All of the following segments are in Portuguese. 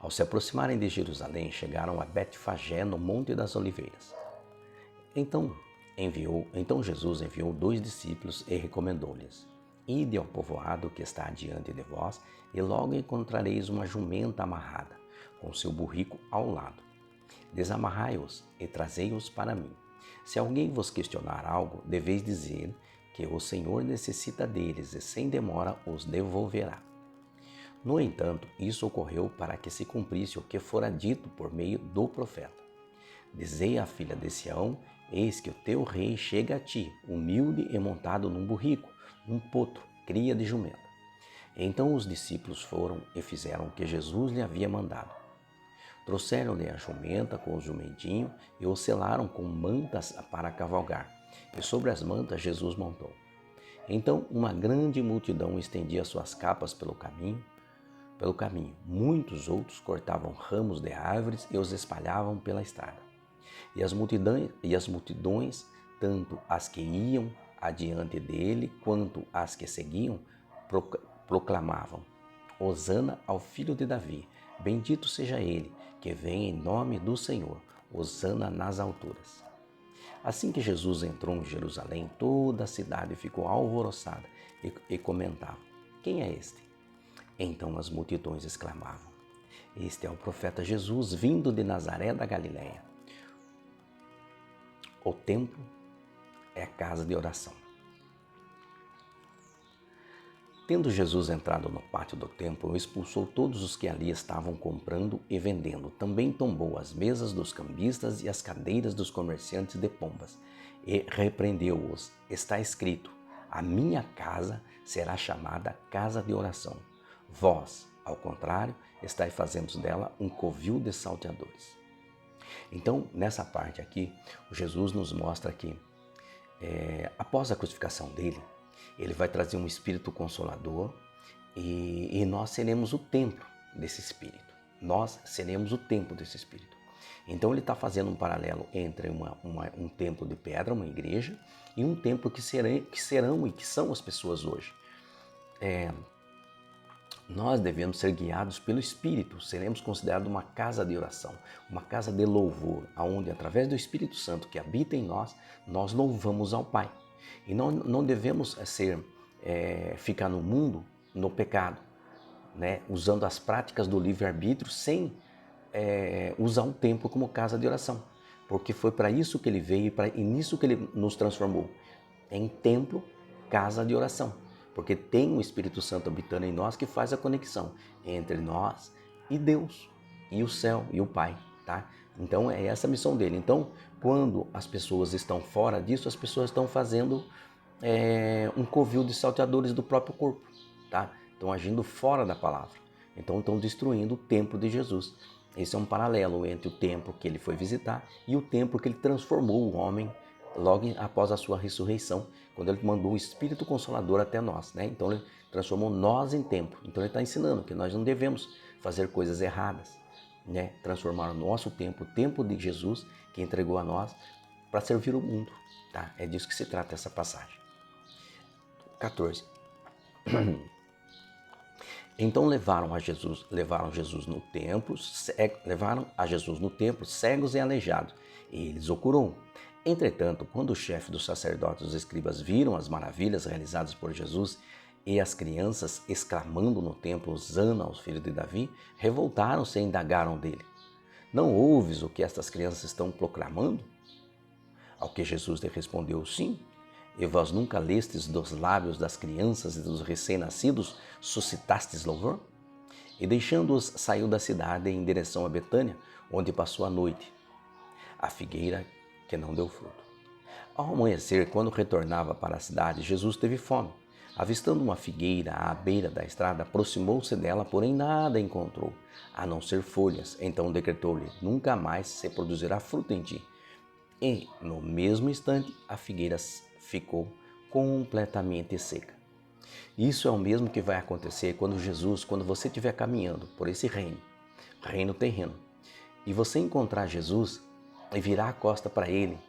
Ao se aproximarem de Jerusalém, chegaram a Betfagé, no Monte das Oliveiras. Então Jesus enviou 2 discípulos e recomendou-lhes: Ide ao povoado que está diante de vós, e logo encontrareis uma jumenta amarrada, com seu burrico ao lado. Desamarrai-os e trazei-os para mim. Se alguém vos questionar algo, deveis dizer que o Senhor necessita deles e sem demora os devolverá. No entanto, isso ocorreu para que se cumprisse o que fora dito por meio do profeta. Dizei à filha de Sião: Eis que o teu rei chega a ti, humilde e montado num burrico, um potro, cria de jumenta. Então os discípulos foram e fizeram o que Jesus lhe havia mandado. Trouxeram-lhe a jumenta com o jumentinho e o selaram com mantas para cavalgar, e sobre as mantas Jesus montou. Então uma grande multidão estendia suas capas pelo caminho. Muitos outros cortavam ramos de árvores e os espalhavam pela estrada. E as multidões, tanto as que iam adiante dele, quanto as que seguiam, proclamavam: Hosana ao filho de Davi, bendito seja ele, que vem em nome do Senhor, Hosana nas alturas. Assim que Jesus entrou em Jerusalém, toda a cidade ficou alvoroçada e comentava: Quem é este? Então as multidões exclamavam: Este é o profeta Jesus, vindo de Nazaré da Galileia. O templo é a casa de oração. Tendo Jesus entrado no pátio do templo, expulsou todos os que ali estavam comprando e vendendo. Também tombou as mesas dos cambistas e as cadeiras dos comerciantes de pombas, e repreendeu-os. Está escrito: A minha casa será chamada casa de oração. Vós, ao contrário, estáis fazendo dela um covil de salteadores. Então, nessa parte aqui, Jesus nos mostra que, após a crucificação dele, ele vai trazer um Espírito Consolador e nós seremos o templo desse Espírito. Nós seremos o templo desse Espírito. Então, ele está fazendo um paralelo entre um templo de pedra, uma igreja, e um templo que serão e que são as pessoas hoje. Nós devemos ser guiados pelo Espírito, seremos considerados uma casa de oração, uma casa de louvor, onde através do Espírito Santo que habita em nós, nós louvamos ao Pai. E não devemos ficar no mundo, no pecado, né? Usando as práticas do livre-arbítrio sem usar um templo como casa de oração. Porque foi para isso que ele veio e nisso que ele nos transformou, em templo, casa de oração. Porque tem o Espírito Santo habitando em nós que faz a conexão entre nós e Deus, e o céu, e o Pai, tá? Então é essa a missão dele. Então, quando as pessoas estão fora disso, as pessoas estão fazendo um covil de salteadores do próprio corpo, tá? Estão agindo fora da palavra. Então estão destruindo o templo de Jesus. Esse é um paralelo entre o templo que ele foi visitar e o templo que ele transformou o homem logo após a sua ressurreição, quando ele mandou o Espírito Consolador até nós, né? Então ele transformou nós em templo. Então ele está ensinando que nós não devemos fazer coisas erradas, né? Transformar o nosso templo, o templo de Jesus, que entregou a nós, para servir o mundo, tá? É disso que se trata essa passagem. 14. Então levaram a Jesus no templo, cegos e aleijados, e eles o curou. Entretanto, quando o chefe dos sacerdotes e dos escribas viram as maravilhas realizadas por Jesus e as crianças exclamando no templo: Hosana aos filhos de Davi, revoltaram-se e indagaram dele: Não ouves o que estas crianças estão proclamando? Ao que Jesus lhe respondeu: Sim. E vós nunca lestes dos lábios das crianças e dos recém-nascidos suscitastes louvor? E deixando-os, saiu da cidade em direção a Betânia, onde passou a noite. A figueira que não deu fruto. Ao amanhecer, quando retornava para a cidade, Jesus teve fome. Avistando uma figueira à beira da estrada, aproximou-se dela, porém nada encontrou, a não ser folhas. Então decretou-lhe: Nunca mais se produzirá fruto em ti. E, no mesmo instante, a figueira ficou completamente seca. Isso é o mesmo que vai acontecer quando você estiver caminhando por esse reino terreno, e você encontrar Jesus e virar a costa para ele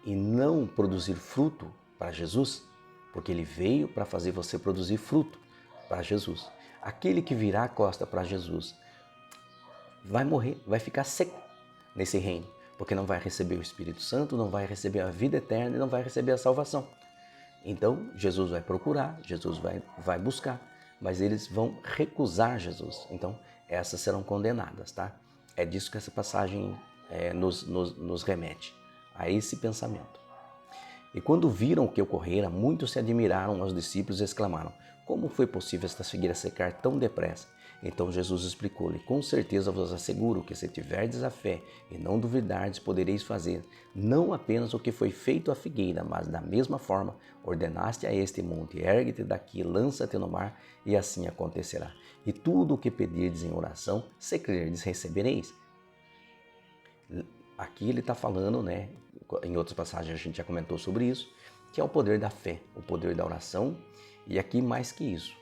e não produzir fruto para Jesus, porque ele veio para fazer você produzir fruto para Jesus. Aquele que virar a costa para Jesus, vai morrer, vai ficar seco nesse reino, porque não vai receber o Espírito Santo, não vai receber a vida eterna e não vai receber a salvação. Então, Jesus vai procurar, Jesus vai buscar, mas eles vão recusar Jesus. Então, essas serão condenadas, tá? É disso que essa passagem nos remete, a esse pensamento. E quando viram o que ocorrera, muitos se admiraram aos discípulos e exclamaram: como foi possível esta figueira secar tão depressa? Então Jesus explicou-lhe: com certeza vos asseguro que se tiverdes a fé e não duvidardes, podereis fazer não apenas o que foi feito à figueira, mas da mesma forma ordenaste a este monte: ergue-te daqui, lança-te no mar, e assim acontecerá. E tudo o que pedirdes em oração, se crerdes, recebereis. Aqui ele está falando, né? Em outras passagens a gente já comentou sobre isso, que é o poder da fé, o poder da oração, e aqui mais que isso.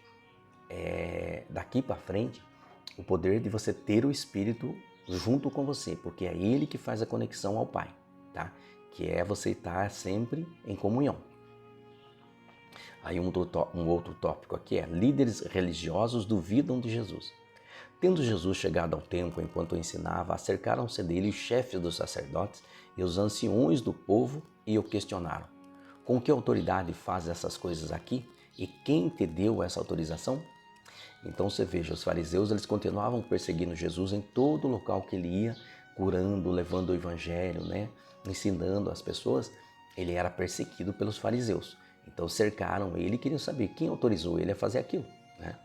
Daqui para frente, o poder de você ter o Espírito junto com você, porque é Ele que faz a conexão ao Pai, tá? Que é você estar sempre em comunhão. Aí um outro tópico aqui é: líderes religiosos duvidam de Jesus. Tendo Jesus chegado ao templo enquanto ensinava, acercaram-se dele os chefes dos sacerdotes e os anciões do povo e o questionaram: com que autoridade faz essas coisas aqui? E quem te deu essa autorização? Então você veja, os fariseus eles continuavam perseguindo Jesus em todo local que ele ia, curando, levando o evangelho, né? Ensinando as pessoas. Ele era perseguido pelos fariseus. Então cercaram ele e queriam saber quem autorizou ele a fazer aquilo, né?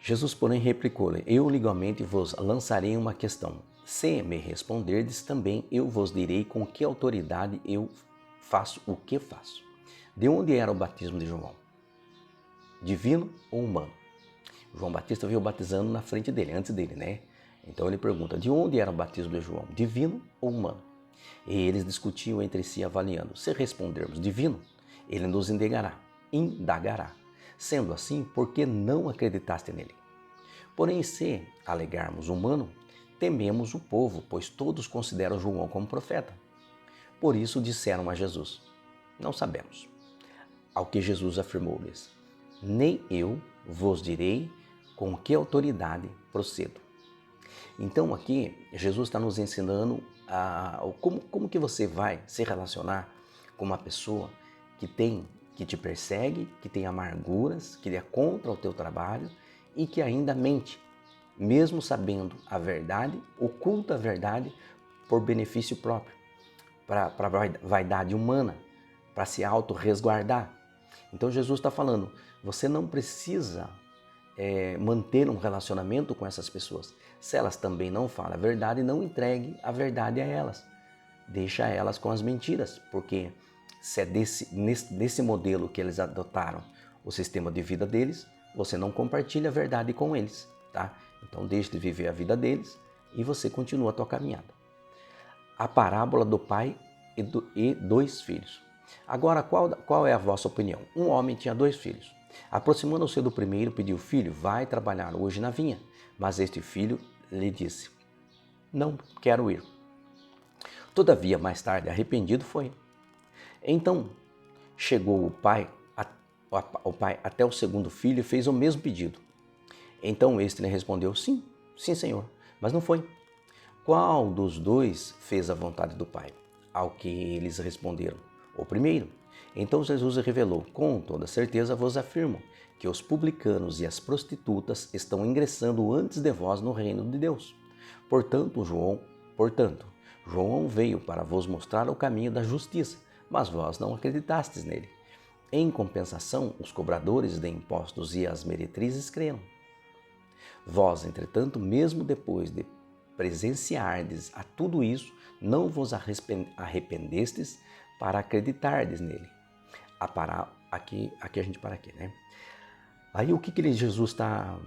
Jesus, porém, replicou-lhe: eu igualmente vos lançarei uma questão. Se me responderdes, também eu vos direi com que autoridade eu faço o que faço. De onde era o batismo de João? Divino ou humano? João Batista veio batizando na frente dele, antes dele, né? Então ele pergunta: de onde era o batismo de João? Divino ou humano? E eles discutiam entre si, avaliando: se respondermos divino, ele nos indagará. Sendo assim, por que não acreditaste nele? Porém, se alegarmos humano, tememos o povo, pois todos consideram João como profeta. Por isso disseram a Jesus: não sabemos. Ao que Jesus afirmou-lhes: nem eu vos direi com que autoridade procedo. Então aqui, Jesus está nos ensinando como que você vai se relacionar com uma pessoa que te persegue, que tem amarguras, que é contra o teu trabalho e que ainda mente, mesmo sabendo a verdade, oculta a verdade por benefício próprio, para vaidade humana, para se auto-resguardar. Então Jesus está falando: você não precisa manter um relacionamento com essas pessoas. Se elas também não falam a verdade, não entregue a verdade a elas. Deixa elas com as mentiras, porque se é desse modelo que eles adotaram o sistema de vida deles, você não compartilha a verdade com eles, tá? Então deixe de viver a vida deles e você continua a tua caminhada. A parábola do pai e dois filhos. Agora, qual é a vossa opinião? Um homem tinha 2 filhos. Aproximando-se do primeiro, pediu: filho, vai trabalhar hoje na vinha. Mas este filho lhe disse: não quero ir. Todavia, mais tarde, arrependido foi. Então, chegou o pai até o segundo filho e fez o mesmo pedido. Então este lhe respondeu: sim, senhor, mas não foi. Qual dos 2 fez a vontade do pai? Ao que eles responderam: o primeiro. Então Jesus revelou: com toda certeza vos afirmo que os publicanos e as prostitutas estão ingressando antes de vós no reino de Deus. Portanto, João veio para vos mostrar o caminho da justiça, mas vós não acreditastes nele. Em compensação, os cobradores de impostos e as meretrizes creram. Vós, entretanto, mesmo depois de presenciardes a tudo isso, não vos arrependestes para acreditardes nele. Aqui a gente para aqui, né? Aí o que Jesus está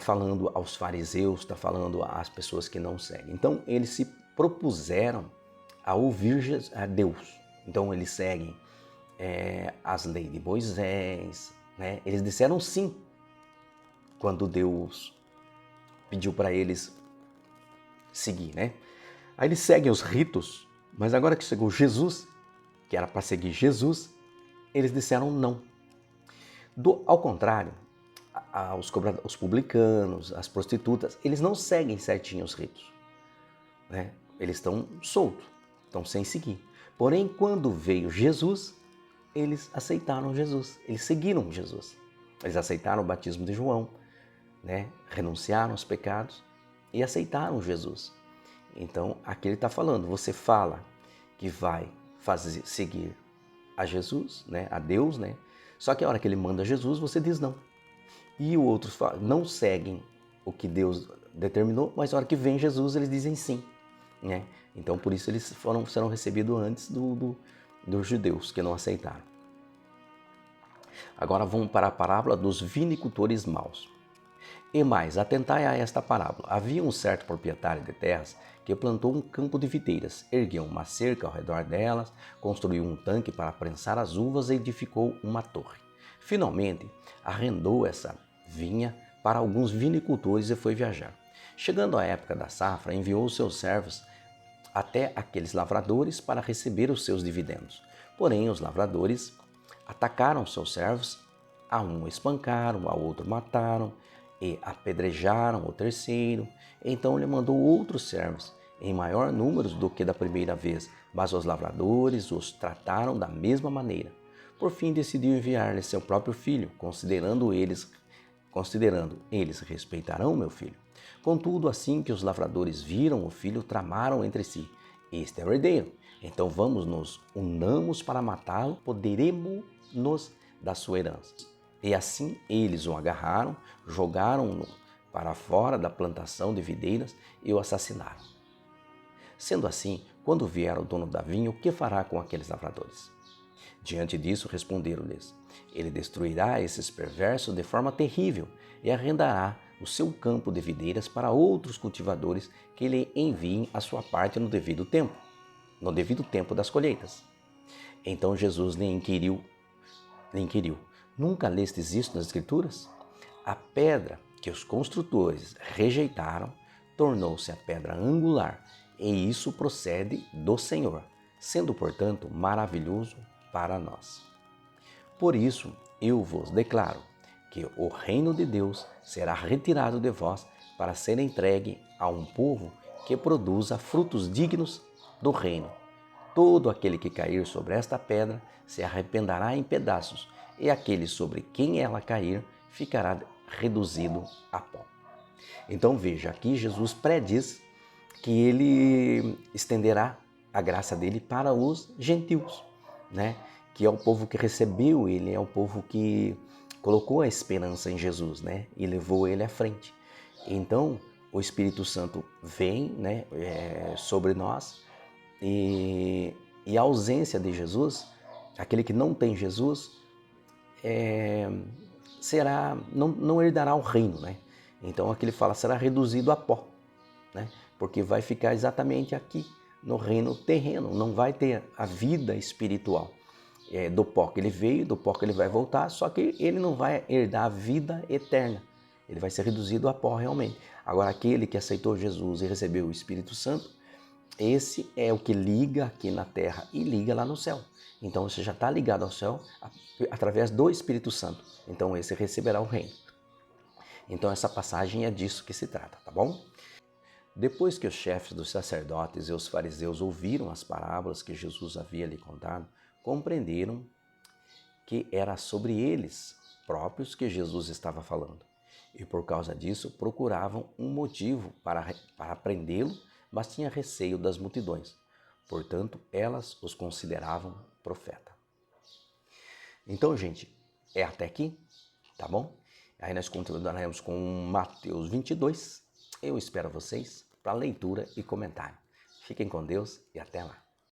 falando aos fariseus, está falando às pessoas que não seguem? Então eles se propuseram a ouvir a Deus. Então eles seguem as leis de Moisés, né? Eles disseram sim quando Deus pediu para eles seguir, né? Aí eles seguem os ritos, mas agora que chegou Jesus, que era para seguir Jesus, eles disseram não. Ao contrário, os publicanos, as prostitutas, eles não seguem certinho os ritos, né? Eles estão soltos, estão sem seguir. Porém, quando veio Jesus, eles aceitaram Jesus, eles seguiram Jesus. Eles aceitaram o batismo de João, né? Renunciaram aos pecados e aceitaram Jesus. Então, aqui ele está falando, você fala que vai seguir a Jesus, né? A Deus, né? Só que a hora que ele manda Jesus, você diz não. E os outros não seguem o que Deus determinou, mas a hora que vem Jesus, eles dizem sim, né? Então, por isso eles serão recebidos antes dos judeus, que não aceitaram. Agora vamos para a parábola dos vinicultores maus. E mais, atentai a esta parábola. Havia um certo proprietário de terras que plantou um campo de videiras, ergueu uma cerca ao redor delas, construiu um tanque para prensar as uvas e edificou uma torre. Finalmente, arrendou essa vinha para alguns vinicultores e foi viajar. Chegando à época da safra, enviou seus servos até aqueles lavradores para receber os seus dividendos. Porém, os lavradores atacaram seus servos, a um espancaram, a outro mataram e apedrejaram o terceiro. Então ele mandou outros servos, em maior número do que da primeira vez, mas os lavradores os trataram da mesma maneira. Por fim, decidiu enviar-lhe seu próprio filho, considerando eles respeitarão meu filho. Contudo, assim que os lavradores viram o filho, tramaram entre si: este é o herdeiro, então vamos unamos para matá-lo, poderemos-nos da sua herança. E assim eles o agarraram, jogaram-no para fora da plantação de videiras e o assassinaram. Sendo assim, quando vier o dono da vinha, o que fará com aqueles lavradores? Diante disso, responderam-lhes: ele destruirá esses perversos de forma terrível e arrendará o seu campo de videiras para outros cultivadores que lhe enviem a sua parte no devido tempo das colheitas. Então Jesus lhe inquiriu: nunca lestes isto nas Escrituras? A pedra que os construtores rejeitaram tornou-se a pedra angular, e isso procede do Senhor, sendo, portanto, maravilhoso para nós. Por isso, eu vos declaro que o reino de Deus será retirado de vós para ser entregue a um povo que produza frutos dignos do reino. Todo aquele que cair sobre esta pedra se arrependerá em pedaços, e aquele sobre quem ela cair ficará reduzido a pó. Então veja, aqui Jesus prediz que ele estenderá a graça dele para os gentios, né? Que é o povo que recebeu ele, é o povo que colocou a esperança em Jesus, né? E levou ele à frente. Então, o Espírito Santo vem, né, sobre nós, e a ausência de Jesus, aquele que não tem Jesus, não herdará o reino, né? Então, aqui ele fala, será reduzido a pó, né? Porque vai ficar exatamente aqui, no reino terreno, não vai ter a vida espiritual. Do pó que ele veio, do pó que ele vai voltar, só que ele não vai herdar a vida eterna. Ele vai ser reduzido a pó realmente. Agora, aquele que aceitou Jesus e recebeu o Espírito Santo, esse é o que liga aqui na terra e liga lá no céu. Então, você já está ligado ao céu através do Espírito Santo. Então, esse receberá o reino. Então, essa passagem é disso que se trata, tá bom? Depois que os chefes dos sacerdotes e os fariseus ouviram as parábolas que Jesus havia lhe contado, compreenderam que era sobre eles próprios que Jesus estava falando. E por causa disso procuravam um motivo para prendê-lo, mas tinha receio das multidões. Portanto, elas os consideravam profeta. Então, gente, é até aqui, tá bom? Aí nós continuaremos com Mateus 22. Eu espero vocês para leitura e comentário. Fiquem com Deus e até lá.